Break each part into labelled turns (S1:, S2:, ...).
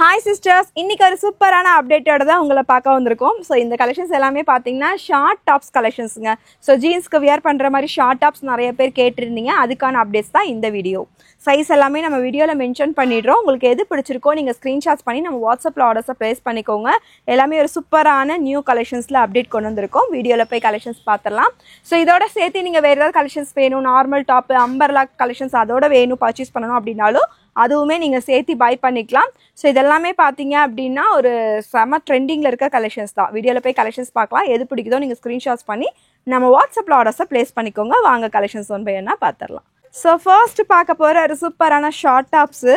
S1: Hi sisters, இன்னைக்கு ஒரு சூப்பரான அப்டேட்டோட தான் உங்களை பார்க்க வந்திருக்கோம். ஸோ இந்த கலெக்ஷன்ஸ் எல்லாமே பார்த்தீங்கன்னா ஷார்ட் டாப்ஸ் கலெக்ஷன்ஸுங்க. ஸோ ஜீன்ஸ்க்கு வியர் பண்ணுற மாதிரி ஷார்ட் டாப்ஸ் நிறைய பேர் கேட்டிருந்தீங்க. அதுக்கான அப்டேட்ஸ் தான் இந்த வீடியோ. சைஸ் எல்லாமே நம்ம வீடியோவில் மென்ஷன் பண்ணிடுறோம். உங்களுக்கு எது பிடிச்சிருக்கோ நீங்கள் ஸ்க்ரீன்ஷாட்ஸ் பண்ணி நம்ம வாட்ஸ்அப்பில் ஆர்டர்ஸை ப்ளேஸ் பண்ணிக்கோங்க. எல்லாமே ஒரு சூப்பரான நியூ கலெக்ஷன்ஸில் அப்டேட் கொண்டு வந்திருக்கோம். வீடியோவில் போய் கலெக்ஷன்ஸ் பார்த்துடலாம். ஸோ இதோட சேர்த்து நீங்கள் வேறு ஏதாவது கலெக்ஷன்ஸ் வேணும், நார்மல் டாப்பு, அம்பர்லா கலெக்ஷன்ஸ் அதோட வேணும் பர்ச்சேஸ் பண்ணணும் அப்படின்னாலும் அதுவுமே நீங்கள் சேர்த்து பை பண்ணிக்கலாம். ஸோ இதெல்லாமே பார்த்தீங்க அப்படின்னா ஒரு செம ட்ரெண்டிங்கில் இருக்க கலெக்ஷன்ஸ் தான். வீடியோவில் போய் கலெக்ஷன்ஸ் பார்க்கலாம். எது பிடிக்குதோ நீங்கள் ஸ்க்ரீன்ஷாட்ஸ் பண்ணி நம்ம வாட்ஸ்அப்பில் ஆர்டர்ஸை ப்ளேஸ் பண்ணிக்கோங்க. வாங்க கலெக்ஷன்ஸ் ஒன் பை ஒன்னா பார்த்துடலாம். ஸோ ஃபர்ஸ்ட் பார்க்க போகிற ஒரு சூப்பரான ஷார்ட் டாப்ஸு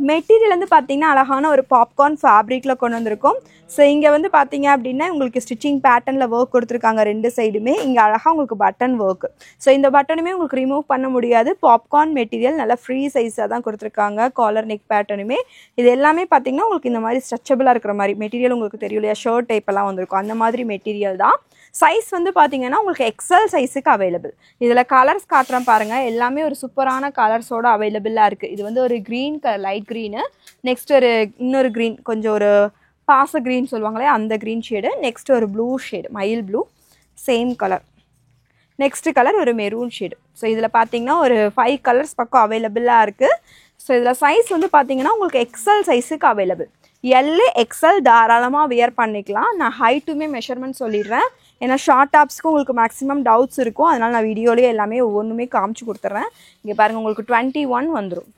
S1: மெட்டீரியல் வந்து பார்த்தீங்கன்னா அழகான ஒரு பாப்கார்ன் ஃபேப்ரிக்கில் கொண்டு வந்திருக்கும். ஸோ இங்கே வந்து பார்த்தீங்க அப்படின்னா உங்களுக்கு ஸ்டிச்சிங் பேட்டர்னில் ஒர்க் கொடுத்துருக்காங்க ரெண்டு சைடுமே. இங்கே அழகாக உங்களுக்கு பட்டன் ஒர்க்கு. ஸோ இந்த பட்டனுமே உங்களுக்கு ரிமூவ் பண்ண முடியாது. பாப்கார்ன் மெட்டீரியல் நல்லா ஃப்ரீ சைஸாக தான் கொடுத்துருக்காங்க. காலர் நெக் பேட்டனுமே இது எல்லாமே பார்த்தீங்கன்னா உங்களுக்கு இந்த மாதிரி ஸ்ட்ரெச்சபிளாக இருக்கிற மாதிரி மெட்டீரியல் உங்களுக்கு தெரியும் இல்லையா, ஷர்ட் டைப்பெல்லாம் வந்திருக்கும் அந்த மாதிரி மெட்டீரியல் தான். சைஸ் வந்து பார்த்தீங்கன்னா உங்களுக்கு எக்ஸல் சைஸுக்கு அவைலபிள். இதில் கலர்ஸ் காட்டுறேன் பாருங்கள். எல்லாமே ஒரு சூப்பரான கலர்ஸோட அவைலபிளாக இருக்குது. இது வந்து ஒரு green colour, light green. Next ஒரு இன்னொரு க்ரீன், கொஞ்சம் ஒரு பாச க்ரீன் சொல்லுவாங்களே அந்த க்ரீன் ஷேடு. நெக்ஸ்ட் ஒரு ப்ளூ ஷேடு, மயில் blue, same colour. Next colour ஒரு மெரூன் ஷேடு. ஸோ இதில் பார்த்தீங்கன்னா ஒரு 5 கலர்ஸ் பக்கம் அவைலபிளாக இருக்குது. ஸோ இதில் சைஸ் வந்து பார்த்தீங்கன்னா உங்களுக்கு எக்ஸல் சைஸுக்கு அவைலபிள். எல்லு எக்ஸல் தாராளமாக வியர் பண்ணிக்கலாம். நான் ஹைட்டுமே மெஷர்மெண்ட் சொல்லிடுறேன். ஏன்னா ஷார்ட் டாப்ஸ்க்கு உங்களுக்கு மேக்ஸிமம் டவுட்ஸ் இருக்கும். அதனால் நான் வீடியோலேயே எல்லாமே ஒவ்வொன்றுமே காமிச்சு கொடுத்துட்றேன். இங்கே பாருங்கள், உங்களுக்கு 21 வந்துடும்.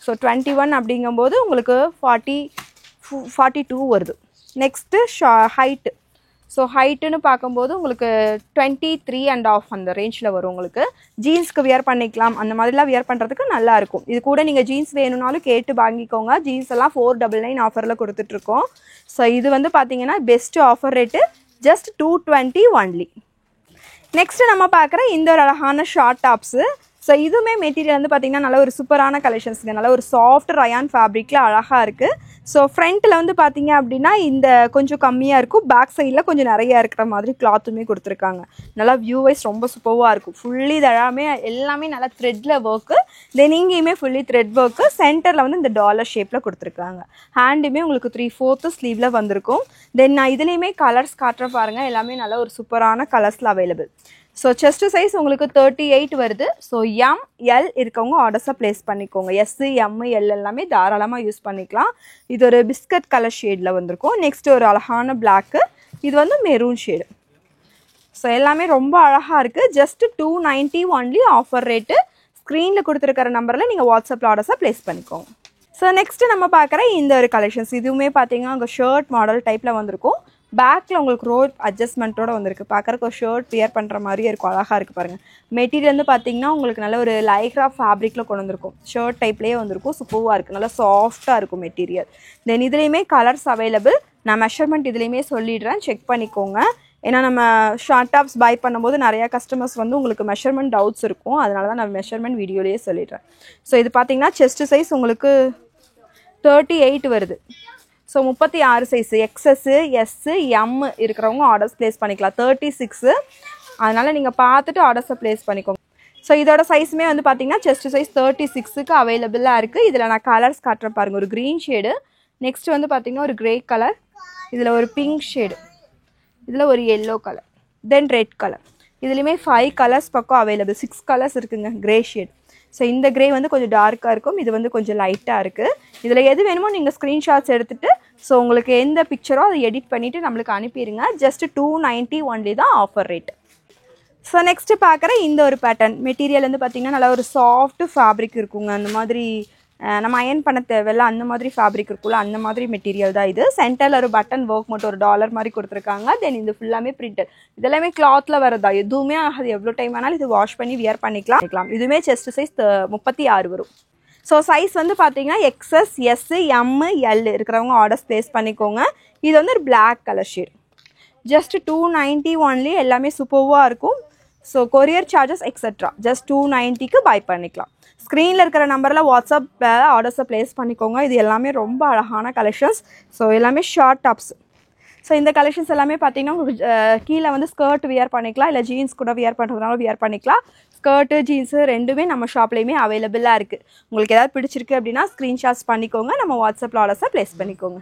S1: ஸோ 21 அப்படிங்கும்போது உங்களுக்கு 42 வருது. Next height. ஸோ ஹைட்டுன்னு பார்க்கும்போது உங்களுக்கு 23.5 அந்த ரேஞ்சில் வரும். உங்களுக்கு ஜீன்ஸ்க்கு வியர் பண்ணிக்கலாம். அந்த மாதிரிலாம் வியர் பண்ணுறதுக்கு நல்லாயிருக்கும். இது கூட நீங்கள் ஜீன்ஸ் வேணும்னாலும் கேட்டு வாங்கிக்கோங்க. ஜீன்ஸ் எல்லாம் 499 ஆஃபரில் கொடுத்துட்ருக்கோம். ஸோ இது வந்து பார்த்தீங்கன்னா best offer rate just 220 only. Next நம்ம பார்க்குற இந்த ஒரு அழகான ஷார்ட் டாப்ஸு. ஸோ இதுவுமே மெட்டீரியல் வந்து பார்த்திங்கன்னா நல்ல ஒரு சூப்பரான கலெக்ஷன்ஸுங்க. நல்ல ஒரு சாஃப்ட் ரயான் ஃபேப்ரிக்கில் அழகாக இருக்குது. ஸோ ஃப்ரண்ட்டில் வந்து பார்த்திங்க அப்படின்னா இந்த கொஞ்சம் கம்மியாக இருக்கும். பேக் சைடில் கொஞ்சம் நிறையா இருக்கிற மாதிரி கிளாத்துமே கொடுத்துருக்காங்க. நல்லா வியூ வைஸ் ரொம்ப சூப்பராக இருக்கும். ஃபுல்லி இது எல்லாமே நல்லா த்ரெட்டில் ஒர்க்கு. தென் இங்கேயுமே ஃபுல்லி த்ரெட் ஒர்க்கு. சென்டரில் வந்து இந்த டாலர் ஷேப்பில் கொடுத்துருக்காங்க. ஹேண்டுமே உங்களுக்கு 3/4 ஸ்லீவில் வந்திருக்கும். தென் நான் இதுலேயுமே கலர்ஸ் காட்டுற பாருங்கள். எல்லாமே நல்ல ஒரு சூப்பரான கலர்ஸில் அவைலபிள். ஸோ செஸ்ட் சைஸ் உங்களுக்கு 38 வருது. ஸோ எம் எல் இருக்கவங்க ஆர்டர்ஸை ப்ளேஸ் பண்ணிக்கோங்க. எஸ்ஸு எம்மு எல் எல்லாமே தாராளமாக யூஸ் பண்ணிக்கலாம். இது ஒரு பிஸ்கட் கலர் ஷேடில் வந்திருக்கும். நெக்ஸ்ட் ஒரு அழகான பிளாக்கு. இது வந்து மெரூன் ஷேடு. ஸோ எல்லாமே ரொம்ப அழகாக இருக்குது. Just 290 only offer rate. ஸ்க்ரீனில் கொடுத்துருக்கிற நம்பரில் நீங்கள் வாட்ஸ்அப்பில் ஆர்டர்ஸை ப்ளேஸ் பண்ணிக்கோங்க. ஸோ நெக்ஸ்ட்டு நம்ம பார்க்குற இந்த ஒரு கலெக்ஷன்ஸ் இதுவுமே பார்த்தீங்கன்னா உங்கள் ஷர்ட் மாடல் டைப்பில் வந்திருக்கும். பேக்கில் உங்களுக்கு ரோட் அட்ஜஸ்ட்மெண்ட்டோடு வந்திருக்கு. பார்க்குறக்கு ஒரு ஷர்ட் வியர் பண்ணுற மாதிரியே இருக்கும். அழகாக இருக்குது பாருங்கள். மெட்டீரியல் வந்து பார்த்திங்கன்னா உங்களுக்கு நல்ல ஒரு லைக்ரா ஃபேப்ரிக்கில் கொண்டு வந்திருக்கும். ஷர்ட் டைப்லேயே வந்திருக்கும். சூப்பராக இருக்குது. நல்லா சாஃப்டாக இருக்கும் மெட்டீரியல். தென் இதுலேயுமே கலர்ஸ் அவைலபிள். நான் மெஷர்மெண்ட் இதுலேயுமே சொல்லிடுறேன், செக் பண்ணிக்கோங்க. ஏன்னா நம்ம ஷார்ட் டாப்ஸ் பை பண்ணும்போது நிறையா கஸ்டமர்ஸ் வந்து உங்களுக்கு மெஷர்மெண்ட் டவுட்ஸ் இருக்கும். அதனால தான் நான் மெஷர்மெண்ட் வீடியோலேயே சொல்லிடுறேன். ஸோ இது பார்த்திங்கன்னா செஸ்ட் சைஸ் உங்களுக்கு 38 வருது. So 36 size XS S M இருக்கிறவங்க ஆர்டர்ஸ் ப்ளேஸ் பண்ணிக்கலாம். 36. அதனால் நீங்கள் பார்த்துட்டு ஆர்டர்ஸை ப்ளேஸ் பண்ணிக்கோங்க. ஸோ இதோட சைஸுமே வந்து பார்த்தீங்கன்னா செஸ்ட் சைஸ் 36க்கு அவைலபிளாக இருக்குது. இதில் நான் கலர்ஸ் காட்டுறேன் பாருங்கள். ஒரு க்ரீன் ஷேடு. நெக்ஸ்ட் வந்து பார்த்திங்கன்னா ஒரு க்ரே கலர். இதில் ஒரு பிங்க் ஷேடு. இதில் ஒரு yellow colour. Then red colour. இதுலேயுமே 5 கலர்ஸ் பக்கம் அவைலபிள். 6 கலர்ஸ் இருக்குங்க. Grey shade. ஸோ இந்த க்ரே வந்து கொஞ்சம் டார்க்காக இருக்கும். இது வந்து கொஞ்சம் லைட்டாக இருக்குது. இதில் எது வேணுமோ நீங்கள் ஸ்க்ரீன்ஷாட்ஸ் எடுத்துகிட்டு ஸோ உங்களுக்கு எந்த பிக்சரோ அதை எடிட் பண்ணிவிட்டு நம்மளுக்கு அனுப்பிடுங்க. ஜஸ்ட் 290 ஒன்லி தான் ஆஃபர் ரேட். ஸோ நெக்ஸ்ட்டு பார்க்குற இந்த ஒரு பேட்டர்ன் மெட்டீரியல் வந்து பார்த்திங்கன்னா நல்லா ஒரு சாஃப்ட் ஃபேப்ரிக் இருக்குங்க. அந்த மாதிரி நம்ம அயன் பண்ண தேவையில்ல, அந்த மாதிரி ஃபேப்ரிக் இருக்குல்ல, அந்த மாதிரி மெட்டீரியல் தான் இது. சென்டரில் ஒரு பட்டன் ஒர்க் மட்டும் ஒரு டாலர் மாதிரி கொடுத்துருக்காங்க. தென் இது ஃபுல்லாமே பிரிண்டட். இதெல்லாமே கிளாத்தில் வரதா, எதுவுமே ஆகாது. எவ்வளோ டைம் ஆனாலும் இது வாஷ் பண்ணி வியர் பண்ணிக்கலாம். இதுவுமே செஸ்ட் சைஸ் 36 வரும். ஸோ சைஸ் வந்து பார்த்தீங்கன்னா எக்ஸஸ் எஸ்ஸு எம்மு எல் இருக்கிறவங்க ஆர்டர்ஸ் ப்ளேஸ் பண்ணிக்கோங்க. இது வந்து ஒரு black colour shade. Just 290 only. எல்லாமே சூப்பராக இருக்கும். So courier charges extra just 290க்கு பை பண்ணிக்கலாம். ஸ்க்ரீனில் இருக்கிற நம்பரில் வாட்ஸ்அப்பில் ஆர்டர்ஸை ப்ளேஸ் பண்ணிக்கோங்க. இது எல்லாமே ரொம்ப அழகான கலெக்ஷன்ஸ். ஸோ எல்லாமே ஷார்ட் டாப்ஸ். ஸோ இந்த கலெக்ஷன்ஸ் எல்லாமே பார்த்தீங்கன்னா உங்களுக்கு கீழே வந்து ஸ்கர்ட் வியர் பண்ணிக்கலாம், இல்லை ஜீன்ஸ் கூட வியர் பண்ணுறதுனால வியர் பண்ணிக்கலாம். ஸ்கர்ட்டு ஜீன்ஸு ரெண்டுமே நம்ம ஷாப்லேயுமே அவைலபிளாக இருக்குது. உங்களுக்கு ஏதாவது பிடிச்சிருக்கு அப்படின்னா ஸ்க்ரீன்ஷாட்ஸ் பண்ணிக்கோங்க, நம்ம வாட்ஸ்அப்பில் ஆர்டர்ஸை ப்ளேஸ் பண்ணிக்கோங்க.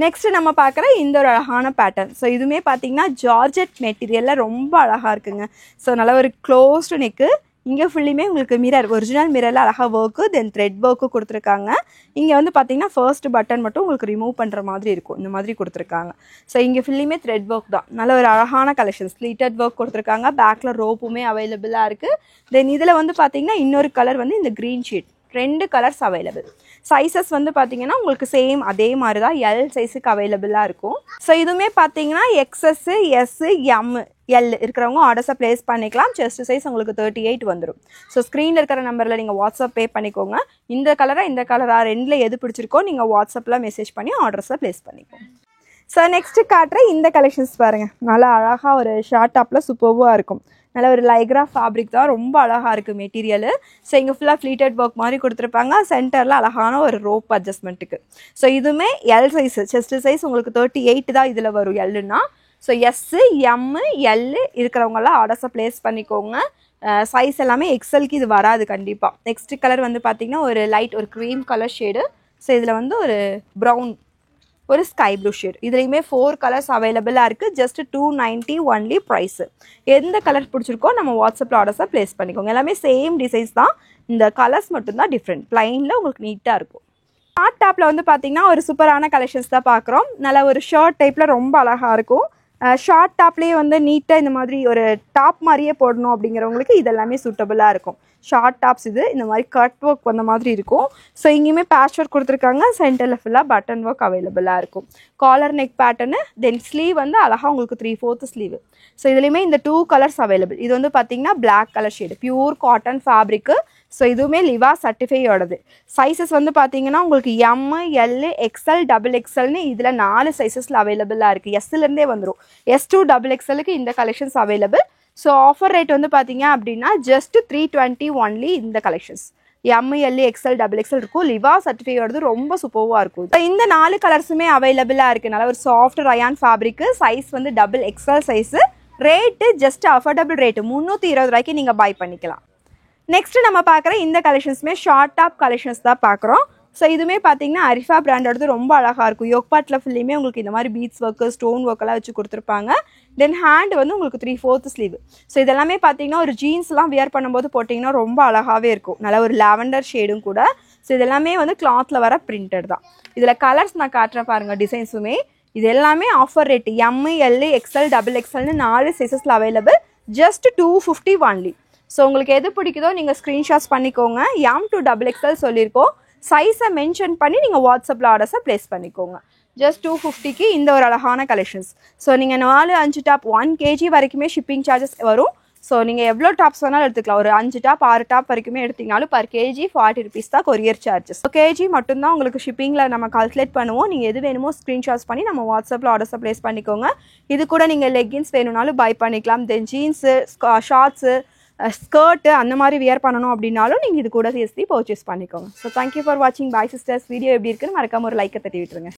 S1: நெக்ஸ்ட்டு நம்ம பார்க்குற இந்த ஒரு அழகான பேட்டர்ன். ஸோ இதுவுமே பார்த்தீங்கன்னா ஜார்ஜெட் மெட்டீரியலில் ரொம்ப அழகாக இருக்குங்க. ஸோ நல்லா ஒரு க்ளோஸ்டு நெக்கு, இங்கே ஃபுல்லுமே உங்களுக்கு மிரர், ஒரிஜினல் மிரரில் அழகாக ஒர்க்கு, தென் த்ரெட் ஒர்க்கு கொடுத்துருக்காங்க. இங்கே வந்து பார்த்தீங்கன்னா ஃபர்ஸ்ட் பட்டன் மட்டும் உங்களுக்கு ரிமூவ் பண்ணுற மாதிரி இருக்கும், இந்த மாதிரி கொடுத்துருக்காங்க. ஸோ இங்கே ஃபுல்லுமே த்ரெட் ஒர்க் தான். நல்ல ஒரு அழகான கலெக்ஷன், ஸ்லீட்டட் ஒர்க் கொடுத்துருக்காங்க. பேக்கில் ரோப்புமே அவைலபிளாக இருக்குது. தென் இதில் வந்து பார்த்தீங்கன்னா இன்னொரு கலர் வந்து இந்த green sheet, 2 colours available. Sizes வந்து பார்த்தீங்கன்னா உங்களுக்கு சேம் அதே மாதிரி தான் எல் சைஸுக்கு அவைலபிளாக இருக்கும். ஸோ இதுவுமே பார்த்தீங்கன்னா XS, S, M, L இருக்கிறவங்க ஆர்டர்ஸை ப்ளேஸ் பண்ணிக்கலாம். செஸ்ட் சைஸ் உங்களுக்கு 38 வந்துடும். ஸோ ஸ்க்ரீனில் இருக்கிற நம்பரில் நீங்கள் வாட்ஸ்அப் பே பண்ணிக்கோங்க. இந்த கலரா ரெண்டில் எது பிடிச்சிருக்கோ நீங்கள் வாட்ஸ்அப்பில் மெசேஜ் பண்ணி ஆர்டர்ஸை ப்ளேஸ் பண்ணிக்கோங்க. ஸோ நெக்ஸ்ட்டு காட்டுற இந்த கலெக்ஷன்ஸ் பாருங்கள். நல்லா அழகாக ஒரு ஷார்ட் டாப்பில் சூப்பர்வாக இருக்கும். நல்ல ஒரு லைக்ரா ஃபேப்ரிக் தான், ரொம்ப அழகாக இருக்குது மெட்டீரியல். ஸோ இங்கே ஃபுல்லாக ஃப்ளீட்டட் ஒர்க் மாதிரி கொடுத்துருப்பாங்க. சென்டரில் அழகான ஒரு ரோப் அட்ஜஸ்ட்மெண்ட்டுக்கு. ஸோ இதுவுமே எல் சைஸு, செஸ்ட் சைஸ் உங்களுக்கு 38 தான் இதில் வரும் எல்லுன்னா. ஸோ S, M, L இருக்கிறவங்களாம் ஆர்டர்ஸை ப்ளேஸ் பண்ணிக்கோங்க. சைஸ் எல்லாமே எக்ஸலுக்கு இது வராது கண்டிப்பாக. நெக்ஸ்ட் கலர் வந்து பார்த்திங்கன்னா ஒரு லைட் ஒரு க்ரீம் கலர் ஷேடு. ஸோ இதில் வந்து ஒரு ப்ரௌன், ஒரு ஸ்கை ப்ளூ ஷேட். இதுலேயுமே 4 கலர்ஸ் அவைலபிளாக இருக்குது. Just 290 only price. எந்த கலர் பிடிச்சிருக்கோ நம்ம வாட்ஸ்அப்பில் ஆர்டர்ஸாக ப்ளேஸ் பண்ணிக்கோங்க. எல்லாமே சேம் டிசைன்ஸ் தான், இந்த கலர்ஸ் மட்டும்தான் டிஃப்ரெண்ட். ப்ளைனில் உங்களுக்கு நீட்டாக இருக்கும். ஷார்ட் டாப்பில் வந்து பார்த்திங்கன்னா ஒரு சூப்பரான கலெக்ஷன்ஸ் தான் பார்க்குறோம். நல்ல ஒரு ஷர்ட் டைப்பில் ரொம்ப அழகாக இருக்கும். ஷார்ட் டாப்லேயே வந்து நீட்டாக இந்த மாதிரி ஒரு டாப் மாதிரியே போடணும் அப்படிங்கிறவங்களுக்கு இதெல்லாமே சூட்டபுளாக இருக்கும். ஷார்ட் டாப்ஸ் இது இந்த மாதிரி கட் ஒர்க் வந்த மாதிரி இருக்கும். ஸோ இங்கேயுமே பேட்ச் ஒர்க் கொடுத்துருக்காங்க. சென்டரில் ஃபுல்லாக பட்டன் ஒர்க் அவைலபிளாக இருக்கும். காலர் நெக் பேட்டர்னு, தென் ஸ்லீவ் வந்து அழகாக உங்களுக்கு 3/4 ஸ்லீவ். ஸோ இதுலேயுமே இந்த 2 கலர்ஸ் அவைலபிள். இது வந்து பார்த்திங்கன்னா black colour shade, pure cotton fabric. So இதுவுமே லிவா சர்டிஃபையோடது. சைஸஸ் வந்து பார்த்தீங்கன்னா உங்களுக்கு M, L, XL, XXLனு இதில் 4 சைஸஸில் அவைலபிளாக இருக்குது. எஸ்லேருந்தே வந்துடும். S to XXLக்கு இந்த collections available. So offer rate வந்து பார்த்தீங்க அப்படின்னா ஜஸ்ட் 320 ஒன்லி இந்த collections. M, L, XL, XXL இருக்கும். லிவா சர்டிஃபையோடது ரொம்ப சூப்பராக இருக்கும். இப்போ இந்த 4 கலர்ஸுமே அவைலபிளாக இருக்குது. நல்லா ஒரு சாஃப்ட் ரயான் ஃபேப்ரிக்கு. சைஸ் வந்து XXL size. Rate just affordable rate 320 ரூபாய்க்கு நீங்கள் பை பண்ணிக்கலாம். நெக்ஸ்ட்டு நம்ம பார்க்குற இந்த கலெக்ஷன்ஸுமே ஷார்ட் டாப் கலெக்ஷன்ஸ் தான் பார்க்குறோம். ஸோ இதுவுமே பார்த்தீங்கன்னா அரிஃபா பிராண்டோடது ரொம்ப அழகாக இருக்கும். யோக்பாட்டில் ஃபுல்லுமே உங்களுக்கு இந்த மாதிரி பீட்ஸ் ஒர்க்கு, ஸ்டோன் ஒர்க்கெல்லாம் வச்சு கொடுத்துருப்பாங்க. தென் ஹேண்ட் வந்து உங்களுக்கு 3/4 ஸ்லீவ். ஸோ இதெல்லாமே பார்த்தீங்கன்னா ஒரு ஜீன்ஸ்லாம் வியர் பண்ணும்போது போட்டிங்கன்னா ரொம்ப அழகாகவே இருக்கும். நல்லா ஒரு லாவெண்டர் ஷேடும் கூட. ஸோ இதெல்லாமே வந்து கிளாத்தில் வர பிரிண்டட் தான். இதில் கலர்ஸ் நான் காட்டுறேன் பாருங்கள், டிசைன்ஸுமே. இது எல்லாமே offer rate. M, L, XL, XXLனு 4 சைஸஸில் அவைலபிள். Just 250 only. ஸோ உங்களுக்கு எது பிடிக்குதோ நீங்கள் ஸ்க்ரீன்ஷாட்ஸ் பண்ணிக்கோங்க. M to XXL சொல்லியிருக்கோம். சைஸை மென்ஷன் பண்ணி நீங்கள் வாட்ஸ்அப்பில் ஆர்டர்ஸை ப்ளேஸ் பண்ணிக்கோங்க. ஜஸ்ட் 250க்கு இந்த ஒரு அழகான கலெக்ஷன்ஸ். ஸோ நீங்கள் 4-5 டாப் 1 kg வரைக்குமே ஷிப்பிங் சார்ஜஸ் வரும். ஸோ நீங்கள் எவ்வளோ டாப்ஸ் வேணாலும் எடுத்துக்கலாம். ஒரு 5 டாப் 6 டாப் வரைக்குமே எடுத்திங்கனாலும் per kg 40 rupees தான் கொரியர் சார்ஜஸ். kg மட்டும்தான் உங்களுக்கு ஷிப்பிங்கில் நம்ம கால்குலேட் பண்ணுவோம். நீங்கள் எது வேணுமோ ஸ்க்ரீன்ஷாட்ஸ் பண்ணி நம்ம வாட்ஸ்அப்பில் ஆர்டர்ஸை ப்ளேஸ் பண்ணிக்கோங்க. இது கூட நீங்கள் லெக்கின்ஸ் வேணும்னாலும் பை பண்ணிக்கலாம். தென் ஜீன்ஸு, ஷார்ட்ஸு, ஸ்கர்ட்டு அந்த மாதிரி வியர் பண்ணணும் அப்படின்னாலும் நீங்கள் இது கூட சேர்த்து பர்ச்சேஸ் பண்ணிக்கோங்க. ஸோ தேங்க்யூ ஃபார் வாட்சிங். பாய் சிஸ்டர்ஸ். வீடியோ எப்படி இருக்குன்னு மறக்காம ஒரு லைக்கை தட்டி விட்டுருங்க.